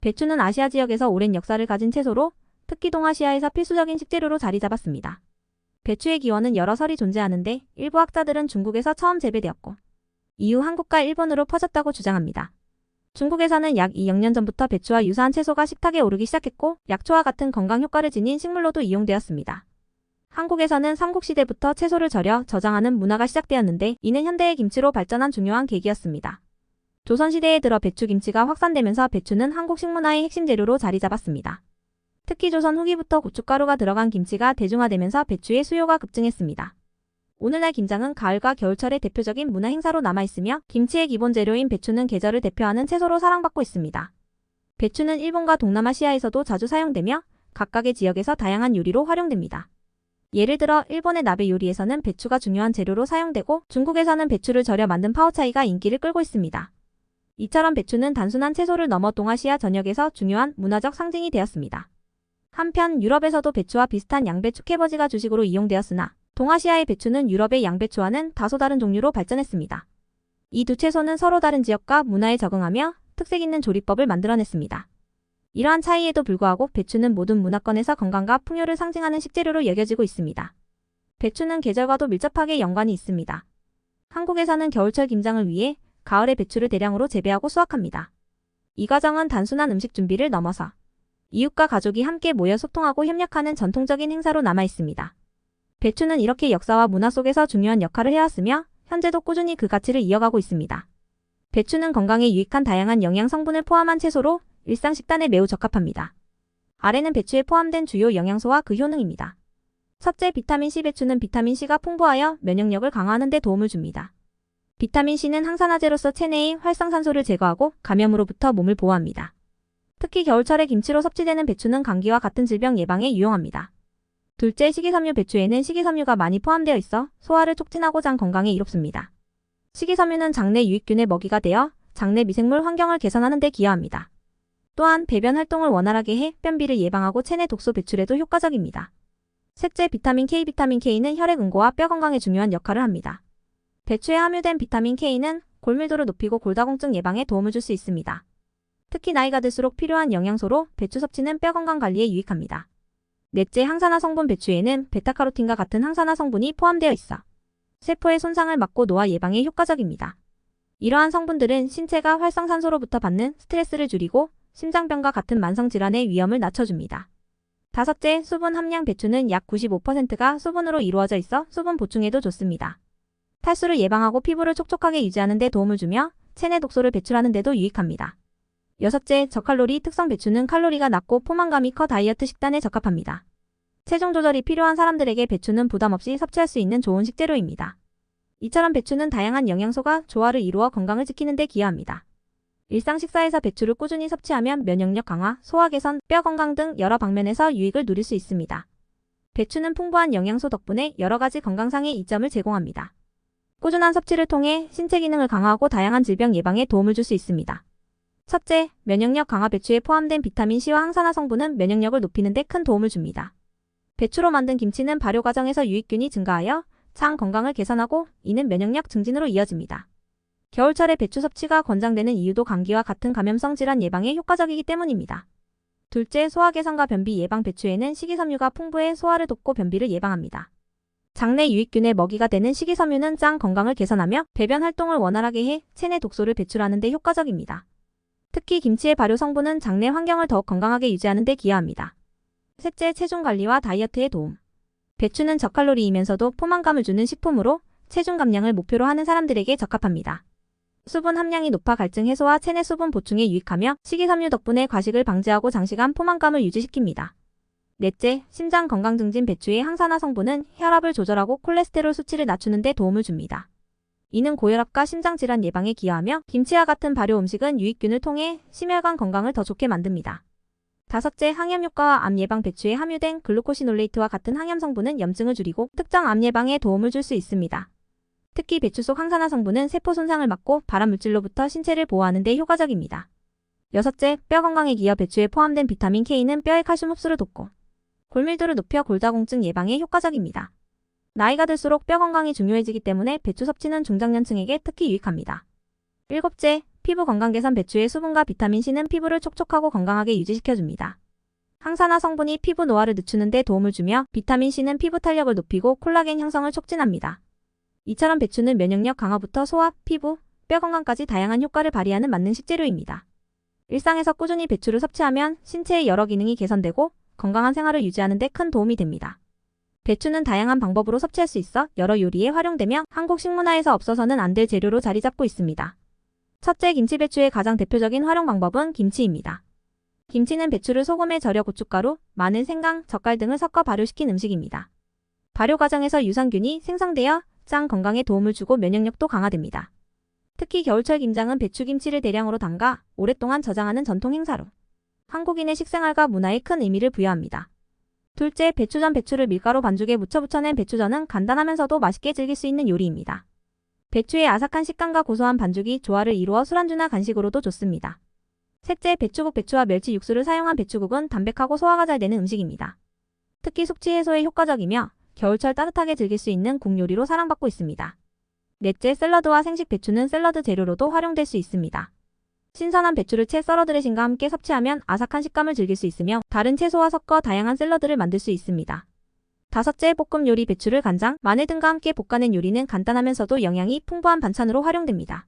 배추는 아시아 지역에서 오랜 역사를 가진 채소로 특히 동아시아에서 필수적인 식재료로 자리 잡았습니다. 배추의 기원은 여러 설이 존재하는데 일부 학자들은 중국에서 처음 재배되었고 이후 한국과 일본으로 퍼졌다고 주장합니다. 중국에서는 약 2억 년 전부터 배추와 유사한 채소가 식탁에 오르기 시작했고 약초와 같은 건강 효과를 지닌 식물로도 이용되었습니다. 한국에서는 삼국시대부터 채소를 절여 저장하는 문화가 시작되었는데 이는 현대의 김치로 발전한 중요한 계기였습니다. 조선시대에 들어 배추김치가 확산되면서 배추는 한국 식문화의 핵심 재료로 자리 잡았습니다. 특히 조선 후기부터 고춧가루가 들어간 김치가 대중화되면서 배추의 수요가 급증했습니다. 오늘날 김장은 가을과 겨울철의 대표적인 문화 행사로 남아있으며 김치의 기본 재료인 배추는 계절을 대표하는 채소로 사랑받고 있습니다. 배추는 일본과 동남아시아에서도 자주 사용되며 각각의 지역에서 다양한 요리로 활용됩니다. 예를 들어 일본의 나베 요리에서는 배추가 중요한 재료로 사용되고 중국에서는 배추를 절여 만든 파오차이가 인기를 끌고 있습니다. 이처럼 배추는 단순한 채소를 넘어 동아시아 전역에서 중요한 문화적 상징이 되었습니다. 한편 유럽에서도 배추와 비슷한 양배추 캐버지가 주식으로 이용되었으나 동아시아의 배추는 유럽의 양배추와는 다소 다른 종류로 발전했습니다. 이 두 채소는 서로 다른 지역과 문화에 적응하며 특색 있는 조리법을 만들어냈습니다. 이러한 차이에도 불구하고 배추는 모든 문화권에서 건강과 풍요를 상징하는 식재료로 여겨지고 있습니다. 배추는 계절과도 밀접하게 연관이 있습니다. 한국에서는 겨울철 김장을 위해 가을에 배추를 대량으로 재배하고 수확합니다. 이 과정은 단순한 음식 준비를 넘어서 이웃과 가족이 함께 모여 소통하고 협력하는 전통적인 행사로 남아 있습니다. 배추는 이렇게 역사와 문화 속에서 중요한 역할을 해왔으며 현재도 꾸준히 그 가치를 이어가고 있습니다. 배추는 건강에 유익한 다양한 영양 성분을 포함한 채소로 일상 식단에 매우 적합합니다. 아래는 배추에 포함된 주요 영양소와 그 효능입니다. 첫째, 비타민C. 배추는 비타민C가 풍부하여 면역력을 강화하는 데 도움을 줍니다. 비타민C는 항산화제로서 체내의 활성산소를 제거하고 감염으로부터 몸을 보호합니다. 특히 겨울철에 김치로 섭취되는 배추는 감기와 같은 질병 예방에 유용합니다. 둘째, 식이섬유. 배추에는 식이섬유가 많이 포함되어 있어 소화를 촉진하고 장 건강에 이롭습니다. 식이섬유는 장내 유익균의 먹이가 되어 장내 미생물 환경을 개선하는 데 기여합니다. 또한 배변 활동을 원활하게 해 변비를 예방하고 체내 독소 배출에도 효과적입니다. 셋째, 비타민 K. 비타민 K는 혈액 응고와 뼈 건강에 중요한 역할을 합니다. 배추에 함유된 비타민 K는 골밀도를 높이고 골다공증 예방에 도움을 줄 수 있습니다. 특히 나이가 들수록 필요한 영양소로 배추 섭취는 뼈 건강 관리에 유익합니다. 넷째, 항산화 성분. 배추에는 베타카로틴과 같은 항산화 성분이 포함되어 있어 세포의 손상을 막고 노화 예방에 효과적입니다. 이러한 성분들은 신체가 활성산소로부터 받는 스트레스를 줄이고 심장병과 같은 만성질환의 위험을 낮춰줍니다. 다섯째, 수분 함량. 배추는 약 95%가 수분으로 이루어져 있어 수분 보충에도 좋습니다. 탈수를 예방하고 피부를 촉촉하게 유지하는 데 도움을 주며 체내 독소를 배출하는 데도 유익합니다. 여섯째, 저칼로리 특성. 배추는 칼로리가 낮고 포만감이 커 다이어트 식단에 적합합니다. 체중 조절이 필요한 사람들에게 배추는 부담 없이 섭취할 수 있는 좋은 식재료입니다. 이처럼 배추는 다양한 영양소가 조화를 이루어 건강을 지키는 데 기여합니다. 일상 식사에서 배추를 꾸준히 섭취하면 면역력 강화, 소화 개선, 뼈 건강 등 여러 방면에서 유익을 누릴 수 있습니다. 배추는 풍부한 영양소 덕분에 여러 가지 건강상의 이점을 제공합니다. 꾸준한 섭취를 통해 신체 기능을 강화하고 다양한 질병 예방에 도움을 줄 수 있습니다. 첫째, 면역력 강화. 배추에 포함된 비타민C와 항산화 성분은 면역력을 높이는 데 큰 도움을 줍니다. 배추로 만든 김치는 발효 과정에서 유익균이 증가하여 장 건강을 개선하고 이는 면역력 증진으로 이어집니다. 겨울철에 배추 섭취가 권장되는 이유도 감기와 같은 감염성 질환 예방에 효과적이기 때문입니다. 둘째, 소화 개선과 변비 예방. 배추에는 식이섬유가 풍부해 소화를 돕고 변비를 예방합니다. 장내 유익균의 먹이가 되는 식이섬유는 장 건강을 개선하며 배변 활동을 원활하게 해 체내 독소를 배출하는 데 효과적입니다. 특히 김치의 발효 성분은 장내 환경을 더욱 건강하게 유지하는 데 기여합니다. 셋째, 체중 관리와 다이어트에 도움. 배추는 저칼로리이면서도 포만감을 주는 식품으로 체중 감량을 목표로 하는 사람들에게 적합합니다. 수분 함량이 높아 갈증 해소와 체내 수분 보충에 유익하며 식이섬유 덕분에 과식을 방지하고 장시간 포만감을 유지시킵니다. 넷째, 심장 건강 증진. 배추의 항산화 성분은 혈압을 조절하고 콜레스테롤 수치를 낮추는 데 도움을 줍니다. 이는 고혈압과 심장질환 예방에 기여하며 김치와 같은 발효 음식은 유익균을 통해 심혈관 건강을 더 좋게 만듭니다. 다섯째, 항염 효과와 암 예방. 배추에 함유된 글루코시놀레이트와 같은 항염 성분은 염증을 줄이고 특정 암 예방에 도움을 줄 수 있습니다. 특히 배추 속 항산화 성분은 세포 손상을 막고 발암 물질로부터 신체를 보호하는 데 효과적입니다. 여섯째, 뼈 건강에 기여. 배추에 포함된 비타민 K는 뼈의 칼슘 흡수를 돕고 골밀도를 높여 골다공증 예방에 효과적입니다. 나이가 들수록 뼈 건강이 중요해지기 때문에 배추 섭취는 중장년층에게 특히 유익합니다. 일곱째, 피부 건강 개선 배추의 수분과 비타민 C는 피부를 촉촉하고 건강하게 유지시켜줍니다. 항산화 성분이 피부 노화를 늦추는 데 도움을 주며 비타민 C는 피부 탄력을 높이고 콜라겐 형성을 촉진합니다. 이처럼 배추는 면역력 강화부터 소화, 피부, 뼈 건강까지 다양한 효과를 발휘하는 만능 식재료입니다. 일상에서 꾸준히 배추를 섭취하면 신체의 여러 기능이 개선되고 건강한 생활을 유지하는 데 큰 도움이 됩니다. 배추는 다양한 방법으로 섭취할 수 있어 여러 요리에 활용되며 한국 식문화에서 없어서는 안 될 재료로 자리 잡고 있습니다. 첫째, 김치 배추의 가장 대표적인 활용 방법은 김치입니다. 김치는 배추를 소금에 절여 고춧가루, 마늘, 생강, 젓갈 등을 섞어 발효시킨 음식입니다. 발효 과정에서 유산균이 생성되어 장 건강에 도움을 주고 면역력도 강화됩니다. 특히 겨울철 김장은 배추김치를 대량으로 담가 오랫동안 저장하는 전통 행사로 한국인의 식생활과 문화에 큰 의미를 부여합니다. 둘째, 배추전. 배추를 밀가루 반죽에 묻혀 부쳐낸 배추전은 간단하면서도 맛있게 즐길 수 있는 요리입니다. 배추의 아삭한 식감과 고소한 반죽이 조화를 이루어 술안주나 간식으로도 좋습니다. 셋째, 배추국. 배추와 멸치 육수를 사용한 배추국은 담백하고 소화가 잘 되는 음식입니다. 특히 숙취 해소에 효과적이며 겨울철 따뜻하게 즐길 수 있는 국요리로 사랑받고 있습니다. 넷째, 샐러드와 생식. 배추는 샐러드 재료로도 활용될 수 있습니다. 신선한 배추를 채 썰어 드레싱과 함께 섭취하면 아삭한 식감을 즐길 수 있으며 다른 채소와 섞어 다양한 샐러드를 만들 수 있습니다. 다섯째, 볶음 요리. 배추를 간장, 마늘 등과 함께 볶아낸 요리는 간단하면서도 영양이 풍부한 반찬으로 활용됩니다.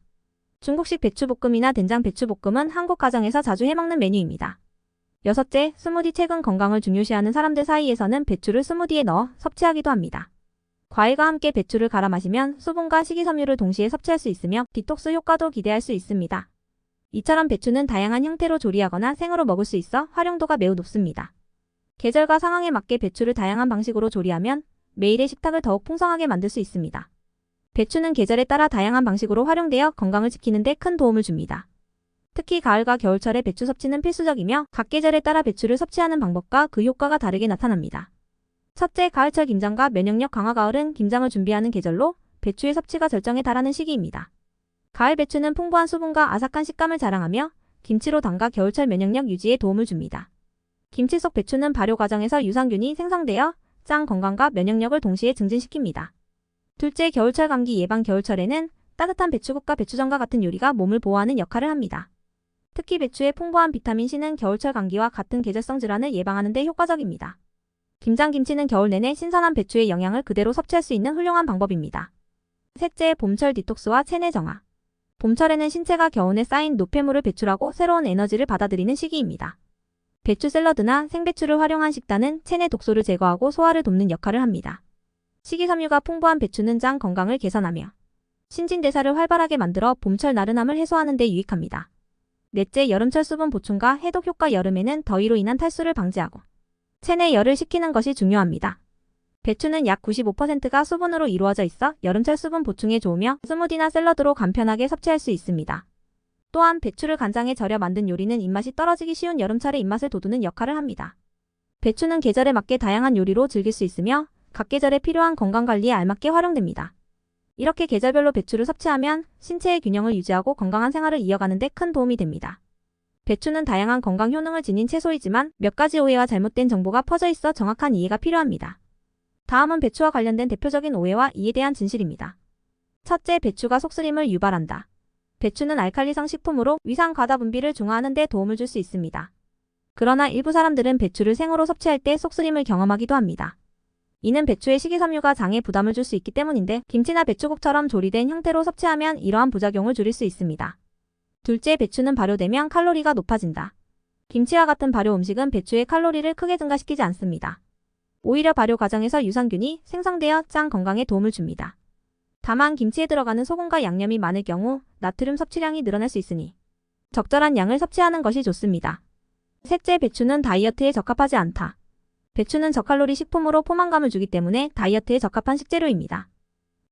중국식 배추볶음이나 된장 배추볶음은 한국 가정에서 자주 해먹는 메뉴입니다. 여섯째, 스무디. 최근 건강을 중요시하는 사람들 사이에서는 배추를 스무디에 넣어 섭취하기도 합니다. 과일과 함께 배추를 갈아 마시면 수분과 식이섬유를 동시에 섭취할 수 있으며 디톡스 효과도 기대할 수 있습니다. 이처럼 배추는 다양한 형태로 조리하거나 생으로 먹을 수 있어 활용도가 매우 높습니다. 계절과 상황에 맞게 배추를 다양한 방식으로 조리하면 매일의 식탁을 더욱 풍성하게 만들 수 있습니다. 배추는 계절에 따라 다양한 방식으로 활용되어 건강을 지키는 데 큰 도움을 줍니다. 특히 가을과 겨울철에 배추 섭취는 필수적이며 각 계절에 따라 배추를 섭취하는 방법과 그 효과가 다르게 나타납니다. 첫째, 가을철 김장과 면역력 강화. 가을은 김장을 준비하는 계절로 배추의 섭취가 절정에 달하는 시기입니다. 가을 배추는 풍부한 수분과 아삭한 식감을 자랑하며 김치로 담가 겨울철 면역력 유지에 도움을 줍니다. 김치 속 배추는 발효 과정에서 유산균이 생성되어 장 건강과 면역력을 동시에 증진시킵니다. 둘째, 겨울철 감기 예방. 겨울철에는 따뜻한 배추국과 배추전과 같은 요리가 몸을 보호하는 역할을 합니다. 특히 배추의 풍부한 비타민 C는 겨울철 감기와 같은 계절성 질환을 예방하는 데 효과적입니다. 김장김치는 겨울 내내 신선한 배추의 영양을 그대로 섭취할 수 있는 훌륭한 방법입니다. 셋째, 봄철 디톡스와 체내 정화. 봄철에는 신체가 겨울에 쌓인 노폐물을 배출하고 새로운 에너지를 받아들이는 시기입니다. 배추 샐러드나 생배추를 활용한 식단은 체내 독소를 제거하고 소화를 돕는 역할을 합니다. 식이섬유가 풍부한 배추는 장 건강을 개선하며 신진대사를 활발하게 만들어 봄철 나른함을 해소하는 데 유익합니다. 넷째, 여름철 수분 보충과 해독 효과. 여름에는 더위로 인한 탈수를 방지하고 체내 열을 식히는 것이 중요합니다. 배추는 약 95%가 수분으로 이루어져 있어 여름철 수분 보충에 좋으며 스무디나 샐러드로 간편하게 섭취할 수 있습니다. 또한 배추를 간장에 절여 만든 요리는 입맛이 떨어지기 쉬운 여름철의 입맛을 돋우는 역할을 합니다. 배추는 계절에 맞게 다양한 요리로 즐길 수 있으며 각 계절에 필요한 건강관리에 알맞게 활용됩니다. 이렇게 계절별로 배추를 섭취하면 신체의 균형을 유지하고 건강한 생활을 이어가는 데 큰 도움이 됩니다. 배추는 다양한 건강 효능을 지닌 채소이지만 몇 가지 오해와 잘못된 정보가 퍼져 있어 정확한 이해가 필요합니다. 다음은 배추와 관련된 대표적인 오해와 이에 대한 진실입니다. 첫째, 배추가 속쓰림을 유발한다. 배추는 알칼리성 식품으로 위산 과다 분비를 중화하는 데 도움을 줄 수 있습니다. 그러나 일부 사람들은 배추를 생으로 섭취할 때 속쓰림을 경험하기도 합니다. 이는 배추의 식이섬유가 장에 부담을 줄 수 있기 때문인데 김치나 배추국처럼 조리된 형태로 섭취하면 이러한 부작용을 줄일 수 있습니다. 둘째, 배추는 발효되면 칼로리가 높아진다. 김치와 같은 발효 음식은 배추의 칼로리를 크게 증가시키지 않습니다. 오히려 발효 과정에서 유산균이 생성되어 장 건강에 도움을 줍니다. 다만 김치에 들어가는 소금과 양념이 많을 경우 나트륨 섭취량이 늘어날 수 있으니 적절한 양을 섭취하는 것이 좋습니다. 셋째, 배추는 다이어트에 적합하지 않다. 배추는 저칼로리 식품으로 포만감을 주기 때문에 다이어트에 적합한 식재료입니다.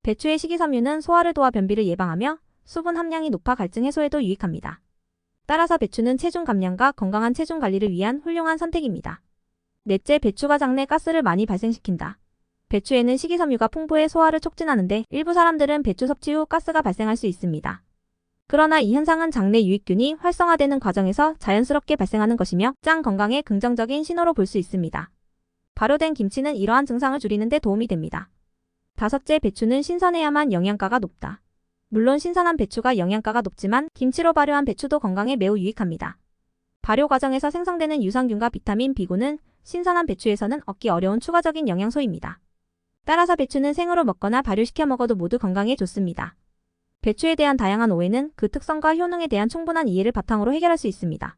배추의 식이섬유는 소화를 도와 변비를 예방하며 수분 함량이 높아 갈증 해소에도 유익합니다. 따라서 배추는 체중 감량과 건강한 체중 관리를 위한 훌륭한 선택입니다. 넷째, 배추가 장내 가스를 많이 발생시킨다. 배추에는 식이섬유가 풍부해 소화를 촉진하는데 일부 사람들은 배추 섭취 후 가스가 발생할 수 있습니다. 그러나 이 현상은 장내 유익균이 활성화되는 과정에서 자연스럽게 발생하는 것이며 장 건강에 긍정적인 신호로 볼 수 있습니다. 발효된 김치는 이러한 증상을 줄이는 데 도움이 됩니다. 다섯째, 배추는 신선해야만 영양가가 높다. 물론 신선한 배추가 영양가가 높지만 김치로 발효한 배추도 건강에 매우 유익합니다. 발효 과정에서 생성되는 유산균과 비타민 B군은 신선한 배추에서는 얻기 어려운 추가적인 영양소입니다. 따라서 배추는 생으로 먹거나 발효시켜 먹어도 모두 건강에 좋습니다. 배추에 대한 다양한 오해는 그 특성과 효능에 대한 충분한 이해를 바탕으로 해결할 수 있습니다.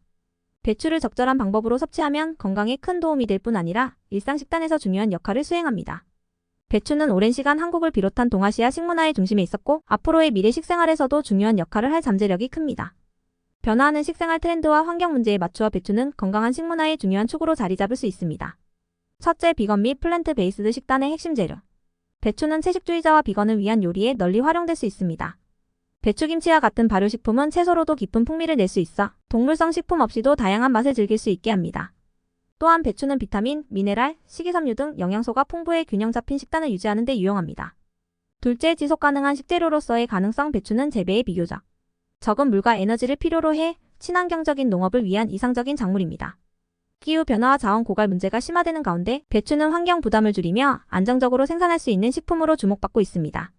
배추를 적절한 방법으로 섭취하면 건강에 큰 도움이 될 뿐 아니라 일상 식단에서 중요한 역할을 수행합니다. 배추는 오랜 시간 한국을 비롯한 동아시아 식문화의 중심에 있었고 앞으로의 미래 식생활에서도 중요한 역할을 할 잠재력이 큽니다. 변화하는 식생활 트렌드와 환경 문제에 맞추어 배추는 건강한 식문화의 중요한 축으로 자리 잡을 수 있습니다. 첫째, 비건 및 플랜트 베이스드 식단의 핵심 재료. 배추는 채식주의자와 비건을 위한 요리에 널리 활용될 수 있습니다. 배추김치와 같은 발효식품은 채소로도 깊은 풍미를 낼 수 있어 동물성 식품 없이도 다양한 맛을 즐길 수 있게 합니다. 또한 배추는 비타민, 미네랄, 식이섬유 등 영양소가 풍부해 균형 잡힌 식단을 유지하는 데 유용합니다. 둘째, 지속 가능한 식재료로서의 가능성. 배추는 재배에 비교적 적은 물과 에너지를 필요로 해 친환경적인 농업을 위한 이상적인 작물입니다. 기후 변화와 자원 고갈 문제가 심화되는 가운데 배추는 환경 부담을 줄이며 안정적으로 생산할 수 있는 식품으로 주목받고 있습니다.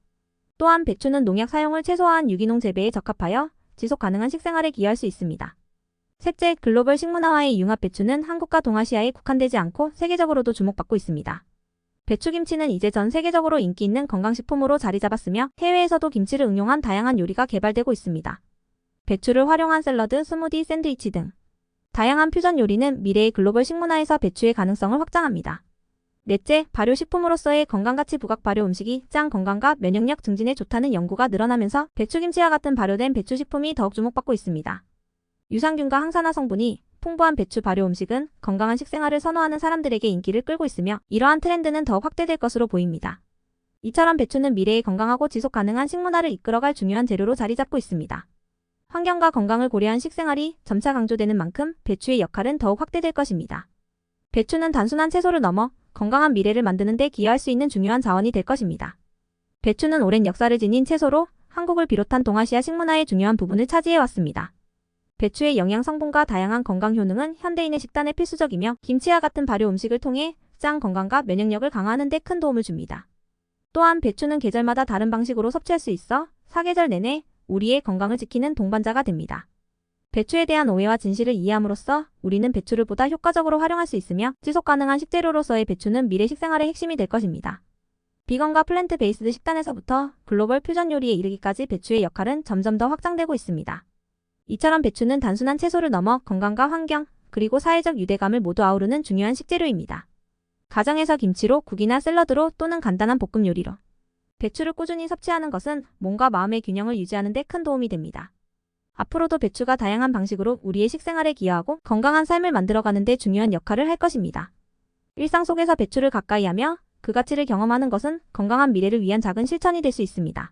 또한 배추는 농약 사용을 최소화한 유기농 재배에 적합하여 지속 가능한 식생활에 기여할 수 있습니다. 셋째, 글로벌 식문화와의 융합. 배추는 한국과 동아시아에 국한되지 않고 세계적으로도 주목받고 있습니다. 배추김치는 이제 전 세계적으로 인기 있는 건강식품으로 자리 잡았으며 해외에서도 김치를 응용한 다양한 요리가 개발되고 있습니다. 배추를 활용한 샐러드, 스무디, 샌드위치 등 다양한 퓨전 요리는 미래의 글로벌 식문화에서 배추의 가능성을 확장합니다. 넷째, 발효식품으로서의 건강가치. 부각. 발효 음식이 장 건강과 면역력 증진에 좋다는 연구가 늘어나면서 배추김치와 같은 발효된 배추식품이 더욱 주목받고 있습니다. 유산균과 항산화 성분이 풍부한 배추 발효 음식은 건강한 식생활을 선호하는 사람들에게 인기를 끌고 있으며 이러한 트렌드는 더욱 확대될 것으로 보입니다. 이처럼 배추는 미래의 건강하고 지속 가능한 식문화를 이끌어갈 중요한 재료로 자리 잡고 있습니다. 환경과 건강을 고려한 식생활이 점차 강조되는 만큼 배추의 역할은 더욱 확대될 것입니다. 배추는 단순한 채소를 넘어 건강한 미래를 만드는 데 기여할 수 있는 중요한 자원이 될 것입니다. 배추는 오랜 역사를 지닌 채소로 한국을 비롯한 동아시아 식문화의 중요한 부분을 차지해왔습니다. 배추의 영양 성분과 다양한 건강 효능은 현대인의 식단에 필수적이며 김치와 같은 발효 음식을 통해 장 건강과 면역력을 강화하는 데 큰 도움을 줍니다. 또한 배추는 계절마다 다른 방식으로 섭취할 수 있어 사계절 내내 우리의 건강을 지키는 동반자가 됩니다. 배추에 대한 오해와 진실을 이해함으로써 우리는 배추를 보다 효과적으로 활용할 수 있으며 지속 가능한 식재료로서의 배추는 미래 식생활의 핵심이 될 것입니다. 비건과 플랜트 베이스드 식단에서부터 글로벌 퓨전 요리에 이르기까지 배추의 역할은 점점 더 확장되고 있습니다. 이처럼 배추는 단순한 채소를 넘어 건강과 환경, 그리고 사회적 유대감을 모두 아우르는 중요한 식재료입니다. 가정에서 김치로, 국이나 샐러드로 또는 간단한 볶음 요리로 배추를 꾸준히 섭취하는 것은 몸과 마음의 균형을 유지하는 데 큰 도움이 됩니다. 앞으로도 배추가 다양한 방식으로 우리의 식생활에 기여하고 건강한 삶을 만들어가는 데 중요한 역할을 할 것입니다. 일상 속에서 배추를 가까이 하며 그 가치를 경험하는 것은 건강한 미래를 위한 작은 실천이 될 수 있습니다.